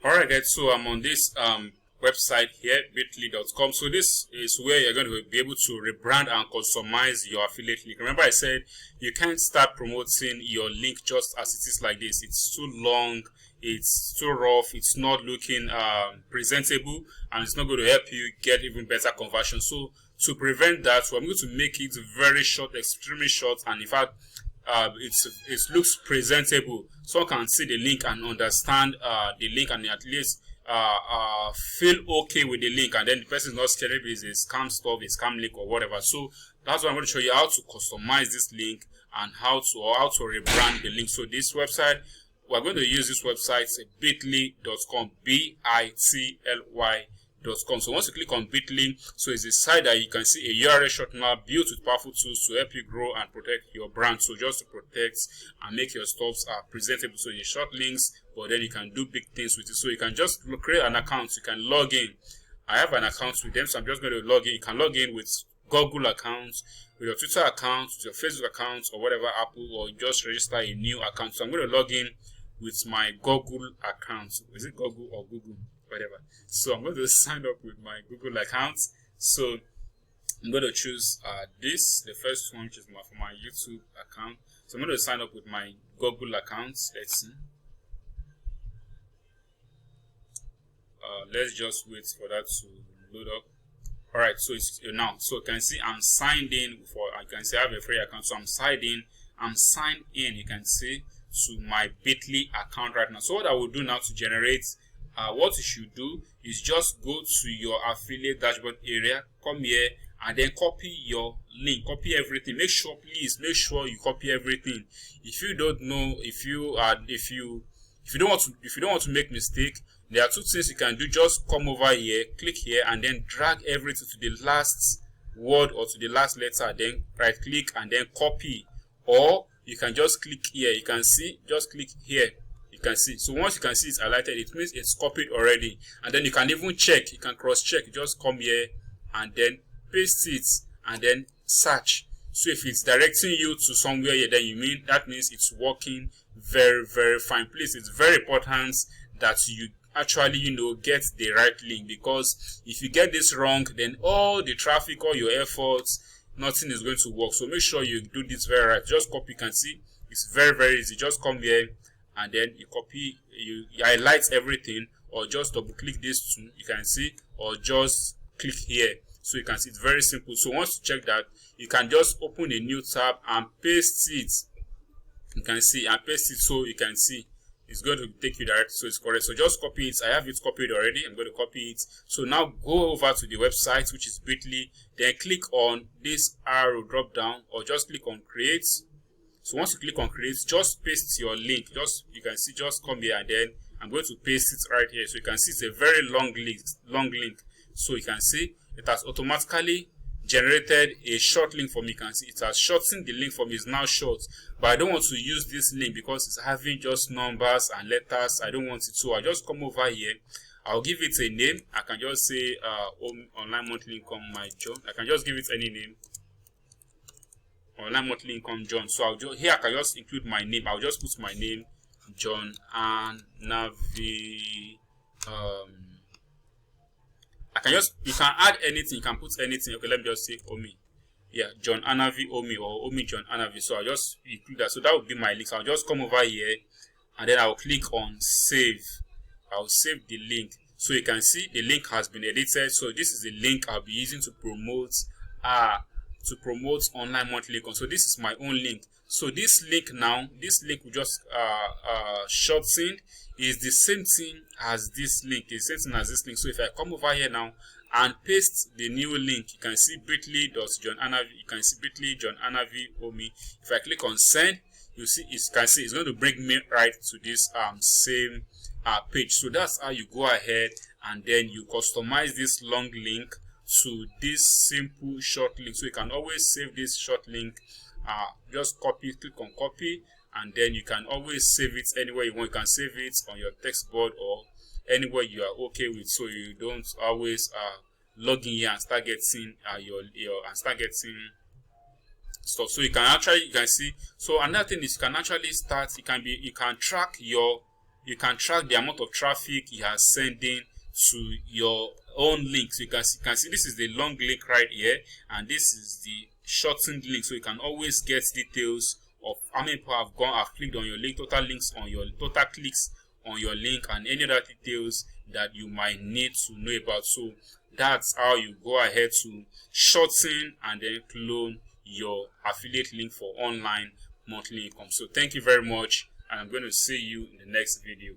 Alright guys, so I'm on this website here, bit.ly.com. So this is where you're going to be able to rebrand and customize your affiliate link. Remember I said you can't start promoting your link just as it is like this. It's too long, it's too rough, it's not looking presentable, and it's not going to help you get even better conversion. So to prevent that, I'm going to make it very short, extremely short, and in fact it looks presentable, so I can see the link and understand the link, and at least feel okay with the link, and then the person is not scared if it's a scam stuff, a scam link or whatever. So that's why I'm going to show you how to customize this link and how to rebrand the link. So this website, we're going to use this website, bit.ly.com, bit.ly.com. So once you click on bit.ly, so it's a site that you can see a URL shortener built with powerful tools to help you grow and protect your brand. So just to protect and make your stuffs presentable. So you short links, but then you can do big things with it. So you can just create an account, you can log in. I have an account with them, so I'm just going to log in. You can log in with Google account, with your Twitter account, with your Facebook account, or whatever, Apple, or just register a new account. So I'm going to log in with my Google account. Is it Google or Google? Whatever. So I'm going to sign up with my Google account. So I'm going to choose this, the first one, which is for my YouTube account. So I'm going to sign up with my Google account. Let's see. Let's just wait for that to load up. Alright, so it's now. So you can see I'm signed in for, I can see I have a free account. So I'm signed in. You can see, to my bit.ly account right now. So what I will do now to generate, what you should do is just go to your affiliate dashboard area, come here, and then copy your link, copy everything. Please make sure you copy everything. If you don't know, if you don't want to make mistake, there are two things you can do. Just come over here, click here, and then drag everything to the last word or to the last letter, then right click and then copy. Or you can just click here. You can see, just click here. You can see. So once you can see it's highlighted, it means it's copied already. And then you can even check. You can cross check. You just come here and then paste it and then search. So if it's directing you to somewhere here, then that means it's working very, very fine. Please, it's very important that you actually get the right link, because if you get this wrong, then all the traffic, all your efforts, nothing is going to work. So make sure you do this very right. Just copy. You can see it's very, very easy. Just come here and then you copy, you highlight everything, or just double click this too, you can see, or just click here. So you can see it's very simple. So once you check that, you can just open a new tab and paste it. You can see, and paste it, so you can see it's going to take you directly, so it's correct. So just copy it. I have it copied already. I'm going to copy it. So now go over to the website, which is bit.ly, then click on this arrow drop down, or just click on create. So once you click on create, just paste your link. You can see, just come here, and then I'm going to paste it right here. So you can see it's a very long link. So you can see it has automatically generated a short link for me. You can see it has shortened the link for me. It's now short, but I don't want to use this link because it's having just numbers and letters. I don't want it, so I just come over here. I'll give it a name. I can just say online monthly income my John. I can just give it any name. Online monthly income John. So here I can just include my name. I'll just put my name, John, and Navi. You can add anything, you can put anything. Okay, let me just say Omi. Yeah, John Anavi Omi, or Omi John Anavi. So I'll just include that. So that would be my link. So I'll just come over here and then I'll click on save. I'll save the link. So you can see the link has been edited. So this is the link I'll be using to promote online monthly income. So this is my own link. So this link we just shortened is the same thing as this link. So if I come over here now and paste the new link, you can see bit.ly.John Anavi. You can see bit.ly John Anavi Omi. If I click on send, it's going to bring me right to this same page. So that's how you go ahead and then you customize this long link to this simple short link. So you can always save this short link. Just copy, click on copy, and then you can always save it anywhere you want. You can save it on your text board or anywhere you are okay with, so you don't always log in here and start getting stuff. So you can see. So another thing is you can actually start. You can track your you can track the amount of traffic you are sending to your own links. You can see this is the long link right here, and this is the shortened link, so you can always get details of how many people have clicked on your link, total links on your total clicks on your link, and any other details that you might need to know about. So that's how you go ahead to shorten and then clone your affiliate link for online monthly income. So thank you very much, and I'm going to see you in the next video.